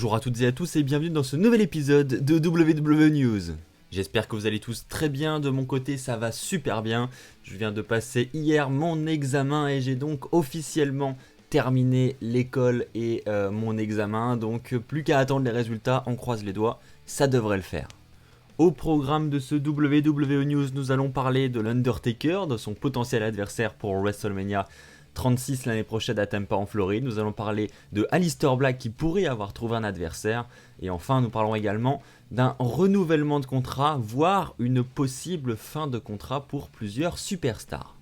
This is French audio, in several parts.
Bonjour à toutes et à tous et bienvenue dans ce nouvel épisode de WWE News. J'espère que vous allez tous très bien, de mon côté ça va super bien. Je viens de passer hier mon examen et j'ai donc officiellement terminé l'école et mon examen. Donc plus qu'à attendre les résultats, on croise les doigts, ça devrait le faire. Au programme de ce WWE News, nous allons parler de l'Undertaker, de son potentiel adversaire pour WrestleMania 36 l'année prochaine à Tampa en Floride. Nous allons parler de Aleister Black qui pourrait avoir trouvé un adversaire. Et enfin, nous parlons également d'un renouvellement de contrat, voire une possible fin de contrat pour plusieurs superstars.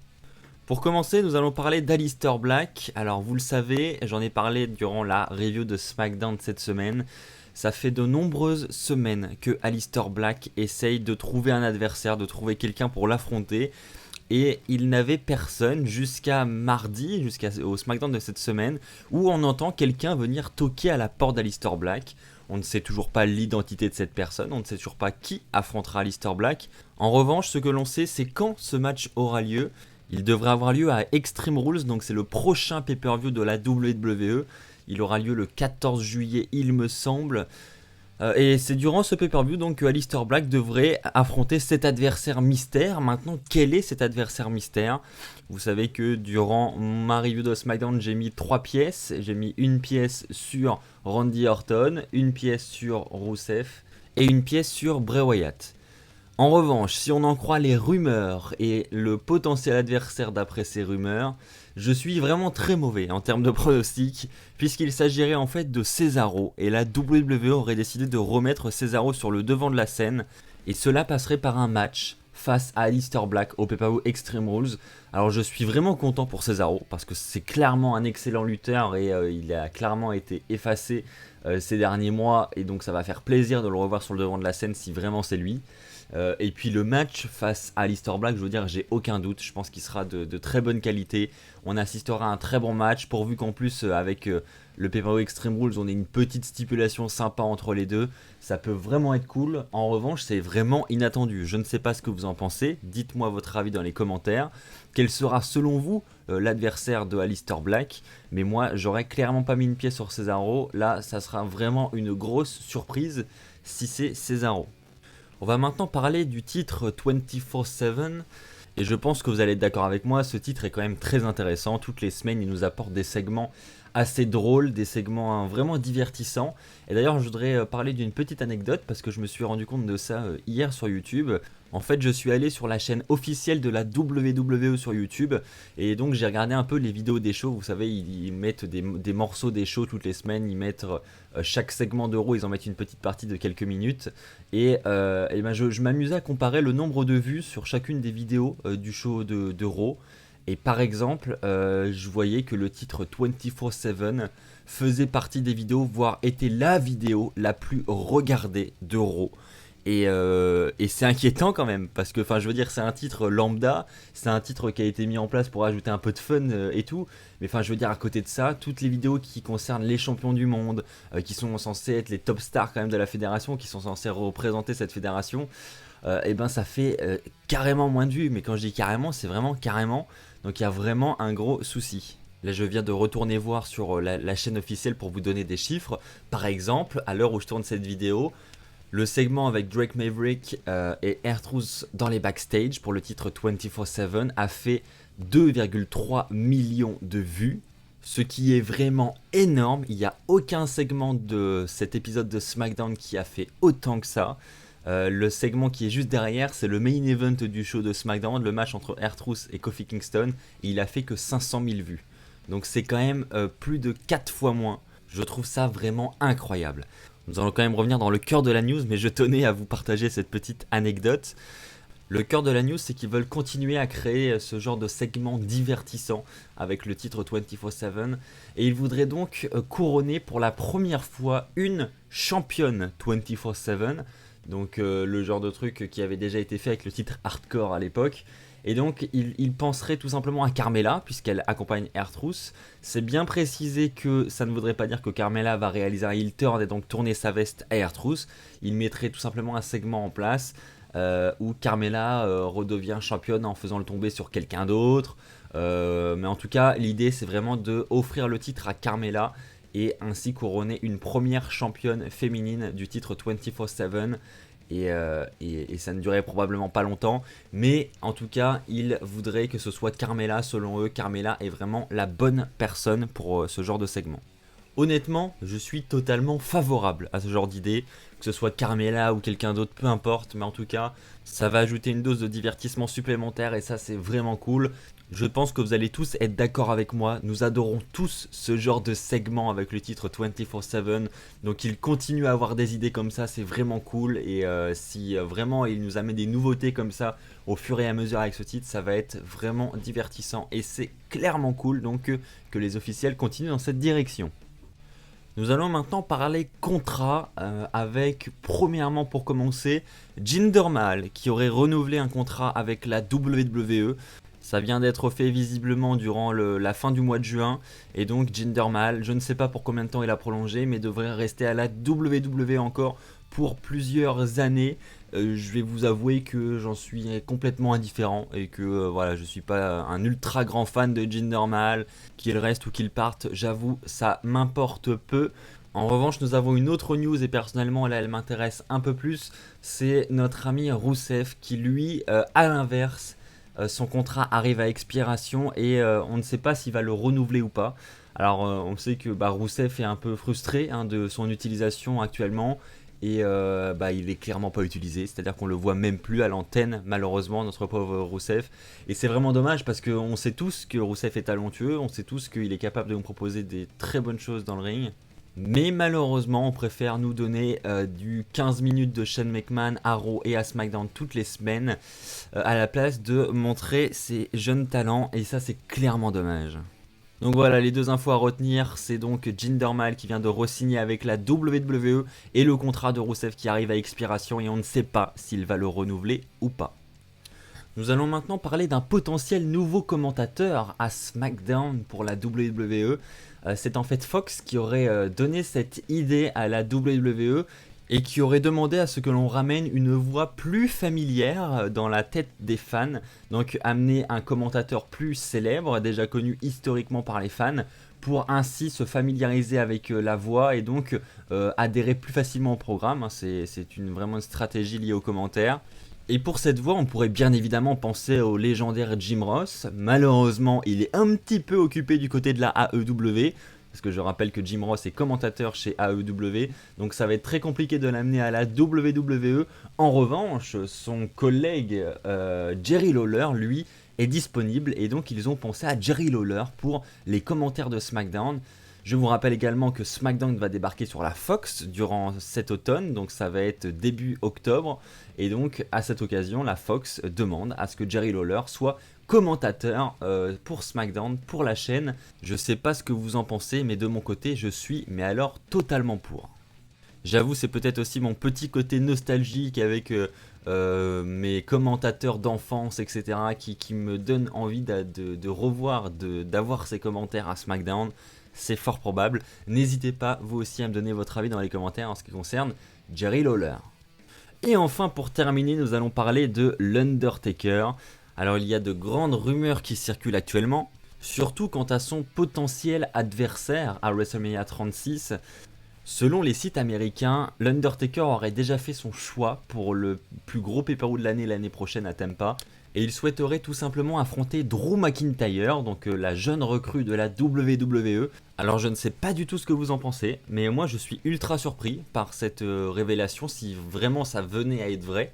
Pour commencer, nous allons parler d'Aleister Black. Alors, vous le savez, j'en ai parlé durant la review de SmackDown cette semaine. Ça fait de nombreuses semaines que Aleister Black essaye de trouver un adversaire, de trouver quelqu'un pour l'affronter. Et il n'avait personne jusqu'à mardi, jusqu'au SmackDown de cette semaine, où on entend quelqu'un venir toquer à la porte d'Aleister Black. On ne sait toujours pas l'identité de cette personne, on ne sait toujours pas qui affrontera Aleister Black. En revanche, ce que l'on sait, c'est quand ce match aura lieu. Il devrait avoir lieu à Extreme Rules, donc c'est le prochain pay-per-view de la WWE. Il aura lieu le 14 juillet, il me semble. Et c'est durant ce pay-per-view donc que Aleister Black devrait affronter cet adversaire mystère. Maintenant, quel est cet adversaire mystère ? Vous savez que durant ma review de SmackDown, j'ai mis 3 pièces. J'ai mis une pièce sur Randy Orton, une pièce sur Rusev et une pièce sur Bray Wyatt. En revanche, si on en croit les rumeurs et le potentiel adversaire d'après ces rumeurs, je suis vraiment très mauvais en termes de pronostic, puisqu'il s'agirait en fait de Cesaro, et la WWE aurait décidé de remettre Cesaro sur le devant de la scène, et cela passerait par un match face à Aleister Black au pay-per-view Extreme Rules. Alors je suis vraiment content pour Cesaro, parce que c'est clairement un excellent lutteur, et il a clairement été effacé ces derniers mois, et donc ça va faire plaisir de le revoir sur le devant de la scène si vraiment c'est lui. Et puis le match face à Aleister Black, je veux dire, j'ai aucun doute, je pense qu'il sera de très bonne qualité. On assistera à un très bon match, pourvu qu'en plus avec le pay-per-view Extreme Rules, on ait une petite stipulation sympa entre les deux. Ça peut vraiment être cool. En revanche, c'est vraiment inattendu. Je ne sais pas ce que vous en pensez, dites-moi votre avis dans les commentaires. Quel sera selon vous l'adversaire de Aleister Black? Mais moi, j'aurais clairement pas mis une pièce sur Cesaro. Là, ça sera vraiment une grosse surprise si c'est Cesaro. On va maintenant parler du titre 24/7 et je pense que vous allez être d'accord avec moi, ce titre est quand même très intéressant. Toutes les semaines, il nous apporte des segments assez drôles, des segments vraiment divertissants. Et d'ailleurs, je voudrais parler d'une petite anecdote parce que je me suis rendu compte de ça hier sur YouTube. En fait, je suis allé sur la chaîne officielle de la WWE sur YouTube et donc j'ai regardé un peu les vidéos des shows. Vous savez, ils mettent des morceaux des shows toutes les semaines, ils mettent chaque segment de Raw, ils en mettent une petite partie de quelques minutes. Et ben je m'amusais à comparer le nombre de vues sur chacune des vidéos du show de Raw. Et par exemple, je voyais que le titre 24/7 faisait partie des vidéos, voire était la vidéo la plus regardée de Raw. Et c'est inquiétant quand même, parce que je veux dire, c'est un titre lambda, c'est un titre qui a été mis en place pour ajouter un peu de fun et tout, mais je veux dire, à côté de ça, toutes les vidéos qui concernent les champions du monde, qui sont censés être les top stars quand même de la fédération, qui sont censés représenter cette fédération, et ben ça fait carrément moins de vues, mais quand je dis carrément, c'est vraiment carrément, donc il y a vraiment un gros souci. Là, je viens de retourner voir sur la chaîne officielle pour vous donner des chiffres. Par exemple, à l'heure où je tourne cette vidéo, le segment avec Drake Maverick et R-Truth dans les backstage pour le titre 24/7 a fait 2,3 millions de vues, ce qui est vraiment énorme. Il n'y a aucun segment de cet épisode de SmackDown qui a fait autant que ça. Le segment qui est juste derrière, c'est le main event du show de SmackDown, le match entre R-Truth et Kofi Kingston, et il a fait que 500 000 vues. Donc c'est quand même plus de 4 fois moins. Je trouve ça vraiment incroyable. Nous allons quand même revenir dans le cœur de la news, mais je tenais à vous partager cette petite anecdote. Le cœur de la news, c'est qu'ils veulent continuer à créer ce genre de segment divertissant avec le titre 24/7. Et ils voudraient donc couronner pour la première fois une championne 24/7. Donc le genre de truc qui avait déjà été fait avec le titre Hardcore à l'époque. Et donc il penserait tout simplement à Carmella, puisqu'elle accompagne R-Truth. C'est bien précisé que ça ne voudrait pas dire que Carmella va réaliser un heel turn et donc tourner sa veste à R-Truth. Il mettrait tout simplement un segment en place où Carmella redevient championne en faisant le tomber sur quelqu'un d'autre. Mais en tout cas, l'idée c'est vraiment de offrir le titre à Carmella et ainsi couronner une première championne féminine du titre 24/7. Et ça ne durait probablement pas longtemps, mais en tout cas ils voudraient que ce soit Carmella. Selon eux, Carmella est vraiment la bonne personne pour ce genre de segment. Honnêtement, je suis totalement favorable à ce genre d'idée, que ce soit Carmella ou quelqu'un d'autre, peu importe, mais en tout cas, ça va ajouter une dose de divertissement supplémentaire et ça c'est vraiment cool. Je pense que vous allez tous être d'accord avec moi, nous adorons tous ce genre de segment avec le titre 24/7, donc il continue à avoir des idées comme ça, c'est vraiment cool, et si vraiment il nous amène des nouveautés comme ça au fur et à mesure avec ce titre, ça va être vraiment divertissant et c'est clairement cool, donc que les officiels continuent dans cette direction. Nous allons maintenant parler contrat avec, premièrement pour commencer, Jinder Mahal qui aurait renouvelé un contrat avec la WWE. Ça vient d'être fait visiblement durant la fin du mois de juin et donc Jinder Mahal, je ne sais pas pour combien de temps il a prolongé mais devrait rester à la WWE encore pour plusieurs années. Je vais vous avouer que j'en suis complètement indifférent et que voilà, je suis pas un ultra grand fan de Jinder Mahal, qu'il reste ou qu'il parte, j'avoue, ça m'importe peu. En revanche, nous avons une autre news et personnellement là elle m'intéresse un peu plus, c'est notre ami Rusev qui lui, à l'inverse, son contrat arrive à expiration et on ne sait pas s'il va le renouveler ou pas. Alors on sait que Rusev est un peu frustré de son utilisation actuellement. Et il est clairement pas utilisé, c'est-à-dire qu'on le voit même plus à l'antenne malheureusement, notre pauvre Rusev. Et c'est vraiment dommage parce qu'on sait tous que Rusev est talentueux, on sait tous qu'il est capable de nous proposer des très bonnes choses dans le ring. Mais malheureusement on préfère nous donner du 15 minutes de Shane McMahon à Raw et à SmackDown toutes les semaines à la place de montrer ses jeunes talents et ça c'est clairement dommage. Donc voilà, les deux infos à retenir, c'est donc Jinder Mahal qui vient de re-signer avec la WWE et le contrat de Rusev qui arrive à expiration et on ne sait pas s'il va le renouveler ou pas. Nous allons maintenant parler d'un potentiel nouveau commentateur à SmackDown pour la WWE. C'est en fait Fox qui aurait donné cette idée à la WWE et qui aurait demandé à ce que l'on ramène une voix plus familière dans la tête des fans, donc amener un commentateur plus célèbre, déjà connu historiquement par les fans, pour ainsi se familiariser avec la voix et donc adhérer plus facilement au programme. C'est vraiment une stratégie liée aux commentaires. Et pour cette voix, on pourrait bien évidemment penser au légendaire Jim Ross. Malheureusement, il est un petit peu occupé du côté de la AEW, parce que je rappelle que Jim Ross est commentateur chez AEW, donc ça va être très compliqué de l'amener à la WWE. En revanche, son collègue Jerry Lawler, lui, est disponible, et donc ils ont pensé à Jerry Lawler pour les commentaires de SmackDown. Je vous rappelle également que SmackDown va débarquer sur la Fox durant cet automne, donc ça va être début octobre, et donc à cette occasion, la Fox demande à ce que Jerry Lawler soit commentateur pour SmackDown, pour la chaîne. Je sais pas ce que vous en pensez, mais de mon côté, je suis alors totalement pour. J'avoue, c'est peut-être aussi mon petit côté nostalgique avec mes commentateurs d'enfance, etc., qui me donne envie de revoir, d'avoir ces commentaires à SmackDown. C'est fort probable. N'hésitez pas, vous aussi, à me donner votre avis dans les commentaires en ce qui concerne Jerry Lawler. Et enfin, pour terminer, nous allons parler de l'Undertaker. Alors, il y a de grandes rumeurs qui circulent actuellement, surtout quant à son potentiel adversaire à WrestleMania 36. Selon les sites américains, l'Undertaker aurait déjà fait son choix pour le plus gros pay-per-view de l'année prochaine à Tampa. Et il souhaiterait tout simplement affronter Drew McIntyre, donc la jeune recrue de la WWE. Alors je ne sais pas du tout ce que vous en pensez, mais moi je suis ultra surpris par cette révélation, si vraiment ça venait à être vrai.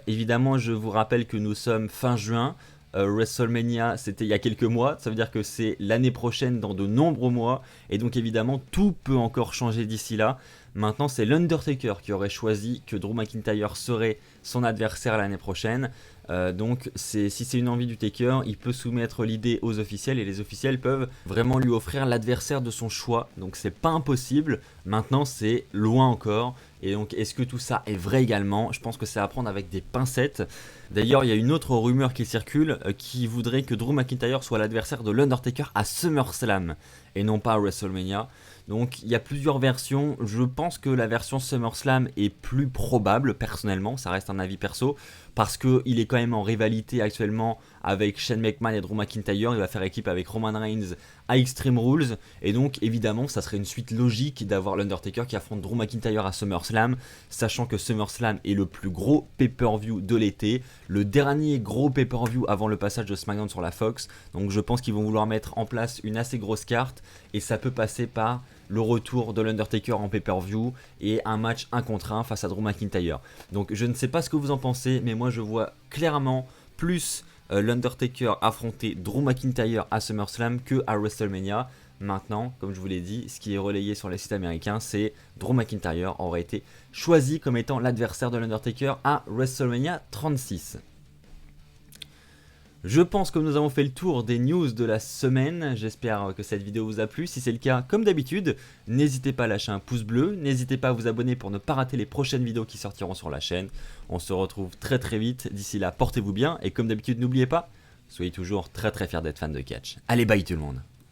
Évidemment, je vous rappelle que nous sommes fin juin. WrestleMania, c'était il y a quelques mois, ça veut dire que c'est l'année prochaine dans de nombreux mois, et donc évidemment tout peut encore changer d'ici là. Maintenant, c'est l'Undertaker qui aurait choisi que Drew McIntyre serait son adversaire l'année prochaine. Donc si c'est une envie du Taker, il peut soumettre l'idée aux officiels et les officiels peuvent vraiment lui offrir l'adversaire de son choix. Donc c'est pas impossible, maintenant c'est loin encore. Et donc est-ce que tout ça est vrai également? Je pense que c'est à prendre avec des pincettes. D'ailleurs il y a une autre rumeur qui circule qui voudrait que Drew McIntyre soit l'adversaire de l'Undertaker à SummerSlam et non pas à WrestleMania. Donc il y a plusieurs versions, je pense que la version SummerSlam est plus probable personnellement, ça reste un avis perso, parce qu'il est quand même en rivalité actuellement avec Shane McMahon et Drew McIntyre, il va faire équipe avec Roman Reigns à Extreme Rules, et donc évidemment ça serait une suite logique d'avoir l'Undertaker qui affronte Drew McIntyre à SummerSlam, sachant que SummerSlam est le plus gros pay-per-view de l'été, le dernier gros pay-per-view avant le passage de SmackDown sur la Fox, donc je pense qu'ils vont vouloir mettre en place une assez grosse carte, et ça peut passer par le retour de l'Undertaker en pay-per-view et un match 1 contre 1 face à Drew McIntyre. Donc je ne sais pas ce que vous en pensez, mais moi je vois clairement plus l'Undertaker affronter Drew McIntyre à SummerSlam que à WrestleMania. Maintenant, comme je vous l'ai dit, ce qui est relayé sur les sites américains, c'est Drew McIntyre aurait été choisi comme étant l'adversaire de l'Undertaker à WrestleMania 36. Je pense que nous avons fait le tour des news de la semaine, j'espère que cette vidéo vous a plu, si c'est le cas, comme d'habitude, n'hésitez pas à lâcher un pouce bleu, n'hésitez pas à vous abonner pour ne pas rater les prochaines vidéos qui sortiront sur la chaîne, on se retrouve très très vite, d'ici là portez-vous bien, et comme d'habitude n'oubliez pas, soyez toujours très très fiers d'être fan de catch. Allez bye tout le monde.